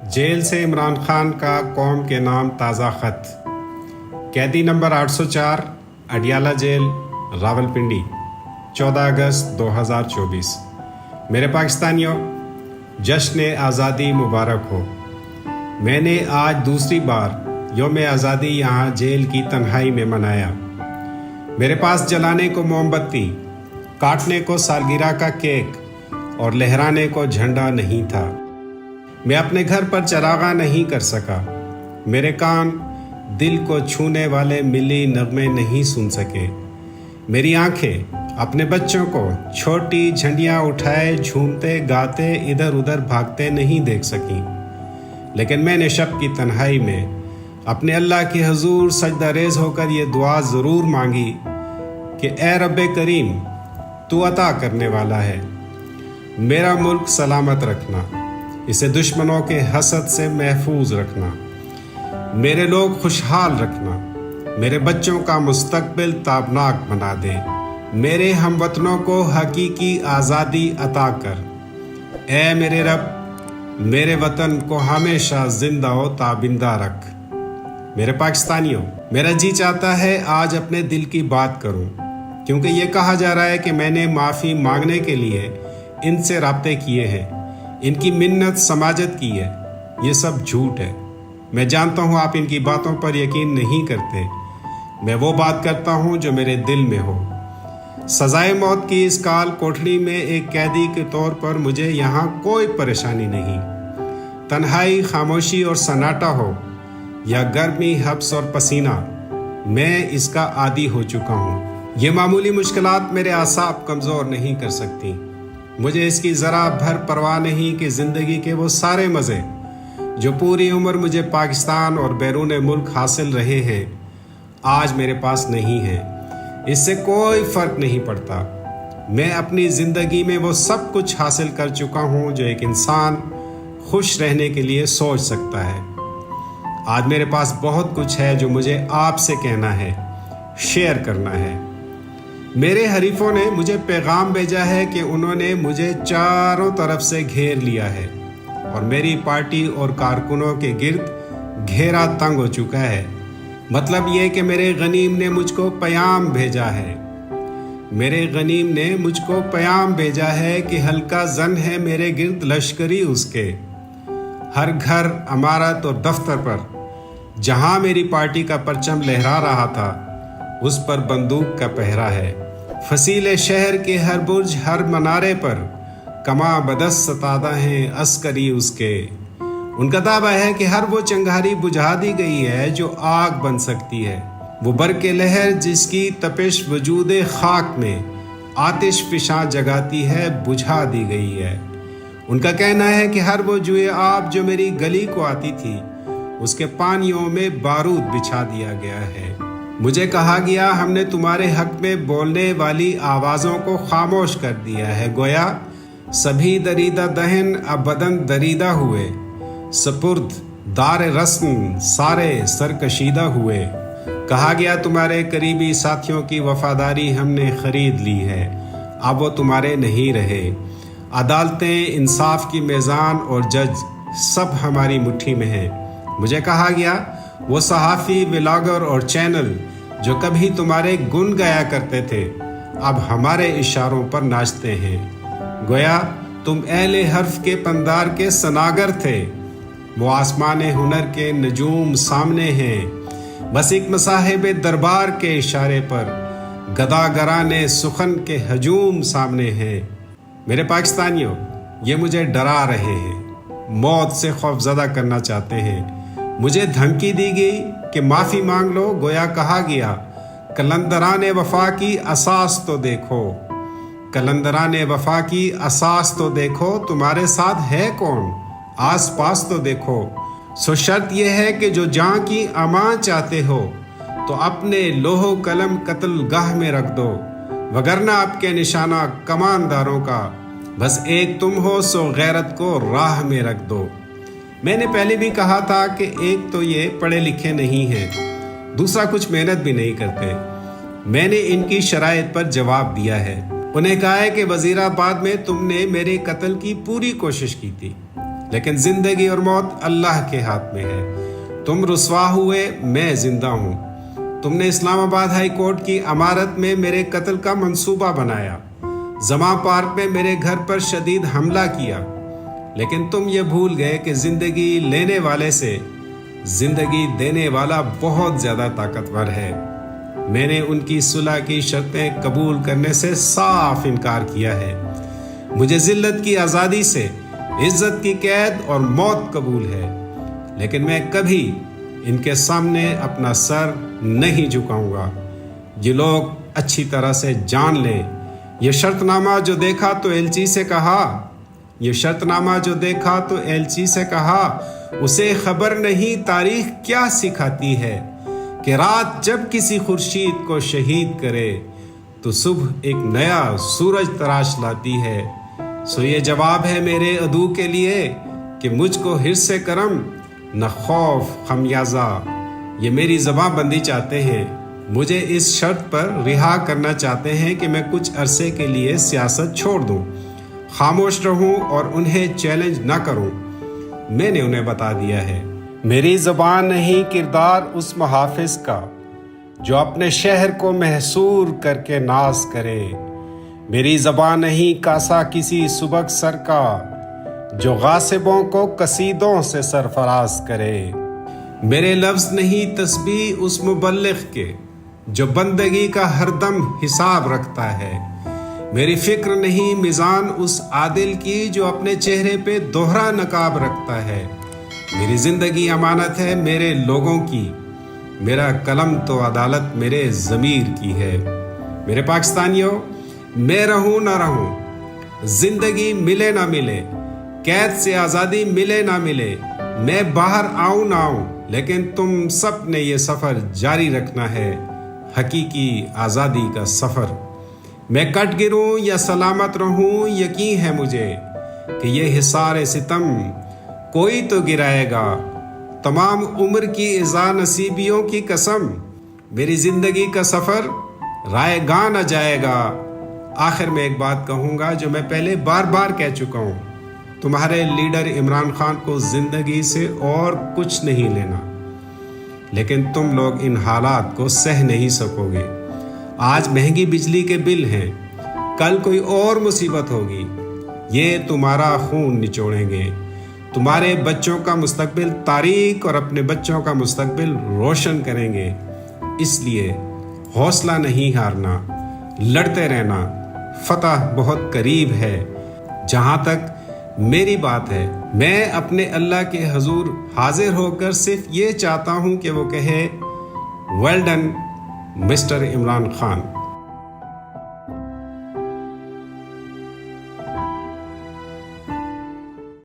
Jail से इमरान खान का कौम के नाम ताज़ा ख़त। कैदी नंबर 804, अडियाला जेल, रावलपिंडी, 14 अगस्त 2024। मेरे पाकिस्तानियों, जश्न आज़ादी मुबारक हो। मैंने आज दूसरी बार यौम आज़ादी यहाँ जेल की तन्हाई में मनाया। मेरे पास जलाने को मोमबत्ती, काटने को सालगिरह का केक और लहराने को झंडा नहीं था। मैं अपने घर पर चरागा नहीं कर सका। मेरे कान दिल को छूने वाले मिली नगमे नहीं सुन सके। मेरी आंखें अपने बच्चों को छोटी झंडियाँ उठाए झूमते गाते इधर उधर भागते नहीं देख सकी। लेकिन मैंने शब की तन्हाई में अपने अल्लाह के हुजूर सजदा रेज़ होकर ये दुआ ज़रूर मांगी कि ए रब्बे करीम, तू अता करने वाला है, मेरा मुल्क सलामत रखना, इसे दुश्मनों के हसद से महफूज रखना, मेरे लोग खुशहाल रखना, मेरे बच्चों का मुस्तकबिल ताबनाक बना दे, मेरे हमवतनों को हकीकी आज़ादी अता कर। ए मेरे रब, मेरे वतन को हमेशा जिंदा व ताबिंदा रख। मेरे पाकिस्तानियों, मेरा जी चाहता है आज अपने दिल की बात करूं, क्योंकि ये कहा जा रहा है कि मैंने माफ़ी मांगने के लिए इनसे राब्ते किए हैं, इनकी मिन्नत समाजत की है। ये सब झूठ है। मैं जानता हूँ आप इनकी बातों पर यकीन नहीं करते। मैं वो बात करता हूँ जो मेरे दिल में हो। सजाए मौत की इस काल कोठरी में एक कैदी के तौर पर मुझे यहाँ कोई परेशानी नहीं। तन्हाई, खामोशी और सन्नाटा हो या गर्मी, हब्स और पसीना, मैं इसका आदी हो चुका हूँ। ये मामूली मुश्किलात मेरे आसाब कमज़ोर नहीं कर सकती। मुझे इसकी ज़रा भर परवाह नहीं कि ज़िंदगी के वो सारे मज़े जो पूरी उम्र मुझे पाकिस्तान और बैरून मुल्क हासिल रहे हैं, आज मेरे पास नहीं हैं। इससे कोई फ़र्क नहीं पड़ता। मैं अपनी ज़िंदगी में वो सब कुछ हासिल कर चुका हूँ जो एक इंसान खुश रहने के लिए सोच सकता है। आज मेरे पास बहुत कुछ है जो मुझे आपसे कहना है, शेयर करना है। मेरे हरीफों ने मुझे पैगाम भेजा है कि उन्होंने मुझे चारों तरफ से घेर लिया है और मेरी पार्टी और कारकुनों के गिर्द घेरा तंग हो चुका है। मतलब ये कि मेरे गनीम ने मुझको पैगाम भेजा है। मेरे गनीम ने मुझको पैगाम भेजा है कि हल्का जन है मेरे गिर्द लश्करी उसके। हर घर, इमारत और दफ्तर पर जहाँ मेरी पार्टी का परचम लहरा रहा था, उस पर बंदूक का पहरा है। फसीले शहर के हर बुर्ज, हर मनारे पर कमा बदस सतादा हैं अस्करी उसके। उनका दावा है कि हर वो चंगारी बुझा दी गई है जो आग बन सकती है, वो बरके लहर जिसकी तपिश वजूदे खाक में आतिश फिशा जगाती है, बुझा दी गई है। उनका कहना है कि हर वो जुए आब जो मेरी गली को आती थी, उसके पानियों में बारूद बिछा दिया गया है। मुझे कहा गया, हमने तुम्हारे हक में बोलने वाली आवाज़ों को खामोश कर दिया है। गोया सभी दरीदा दहन अब बदन दरीदा हुए, सपुर्द दार रस्म सारे सरकशीदा हुए। कहा गया, तुम्हारे करीबी साथियों की वफादारी हमने खरीद ली है, अब वो तुम्हारे नहीं रहे। अदालतें, इंसाफ की मेज़ान और जज सब हमारी मुट्ठी में हैं। मुझे कहा गया, वो सहाफ़ी, व्लॉगर और चैनल जो कभी तुम्हारे गुण गाया करते थे, अब हमारे इशारों पर नाचते हैं। गोया तुम अहले हर्फ के पंदार के सनागर थे, वो आसमाने हुनर के नजूम सामने हैं। बस एक मसाहिब दरबार के इशारे पर गदागराने सुखन के हजूम सामने हैं। मेरे पाकिस्तानियों, ये मुझे डरा रहे हैं, मौत से खौफजदा करना चाहते हैं। मुझे धमकी दी गई कि माफ़ी मांग लो। गोया कहा गया, कलंदराने वफा की असास तो देखो, कलंदराने वफा की असास तो देखो, तुम्हारे साथ है कौन, आस पास तो देखो। सो शर्त यह है कि जो जान की अमान चाहते हो तो अपने लोहो कलम कत्ल गाह में रख दो, वगरना आपके निशाना कमानदारों का बस एक तुम हो, सो गैरत को राह में रख दो। मैंने पहले भी कहा था कि एक तो ये पढ़े लिखे नहीं हैं, दूसरा कुछ मेहनत भी नहीं करते। मैंने इनकी शराइत पर जवाब दिया है। उन्हें कहा है कि वजीराबाद में तुमने मेरे कत्ल की पूरी कोशिश की थी, لیکن زندگی اور موت اللہ کے ہاتھ میں ہے۔ تم رسوا ہوئے، میں زندہ ہوں۔ تم نے اسلام آباد ہائی کورٹ کی عمارت میں میرے قتل کا منصوبہ بنایا، زماں پارک میں میرے گھر پر شدید حملہ کیا، لیکن تم یہ بھول گئے کہ زندگی لینے والے سے زندگی دینے والا بہت زیادہ طاقتور ہے۔ میں نے ان کی صلح کی شرطیں قبول کرنے سے صاف انکار کیا ہے۔ مجھے ذلت کی آزادی سے عزت کی قید اور موت قبول ہے، لیکن میں کبھی ان کے سامنے اپنا سر نہیں جھکاؤں گا۔ یہ لوگ اچھی طرح سے جان لیں، یہ شرط نامہ جو دیکھا تو ایلچی سے کہا اسے خبر نہیں تاریخ کیا سکھاتی ہے کہ رات جب کسی خورشید کو شہید کرے تو صبح ایک نیا سورج تراش لاتی ہے۔ سو یہ جواب ہے میرے عدو کے لیے کہ مجھ کو حرص کرم نہ خوف خمیازہ۔ یہ میری زباں بندی چاہتے ہیں، مجھے اس شرط پر رہا کرنا چاہتے ہیں کہ میں کچھ عرصے کے لیے سیاست چھوڑ دوں، خاموش رہوں اور انہیں چیلنج نہ کروں۔ میں نے انہیں بتا دیا ہے، میری زبان نہیں کردار اس محافظ کا جو اپنے شہر کو محصور کر کے ناز کرے، میری زبان نہیں کاسا کسی سبک سر کا جو غاصبوں کو قصیدوں سے سرفراز کرے، میرے لفظ نہیں تسبیح اس مبلغ کے جو بندگی کا ہر دم حساب رکھتا ہے، میری فکر نہیں میزان اس عادل کی جو اپنے چہرے پہ دوہرا نقاب رکھتا ہے، میری زندگی امانت ہے میرے لوگوں کی، میرا قلم تو عدالت میرے ضمیر کی ہے۔ میرے پاکستانیوں، میں رہوں نہ رہوں، زندگی ملے نہ ملے، قید سے آزادی ملے نہ ملے، میں باہر آؤں نہ آؤں، لیکن تم سب نے یہ سفر جاری رکھنا ہے، حقیقی آزادی کا سفر۔ میں کٹ گروں یا سلامت رہوں، یقین ہے مجھے کہ یہ حصار ستم کوئی تو گرائے گا، تمام عمر کی اذا نصیبیوں کی قسم، میری زندگی کا سفر رائے گاں نہ جائے گا۔ آخر میں ایک بات کہوں گا جو میں پہلے بار بار کہہ چکا ہوں، تمہارے لیڈر عمران خان کو زندگی سے اور کچھ نہیں لینا، لیکن تم لوگ ان حالات کو سہ نہیں سکو گے۔ آج مہنگی بجلی کے بل ہیں، کل کوئی اور مصیبت ہوگی، یہ تمہارا خون نچوڑیں گے، تمہارے بچوں کا مستقبل تاریک اور اپنے بچوں کا مستقبل روشن کریں گے۔ اس لیے حوصلہ نہیں ہارنا، لڑتے رہنا، فتح بہت قریب ہے۔ جہاں تک میری بات ہے، میں اپنے اللہ کے حضور حاضر ہو کر صرف یہ چاہتا ہوں کہ وہ کہے well done mister Imran Khan.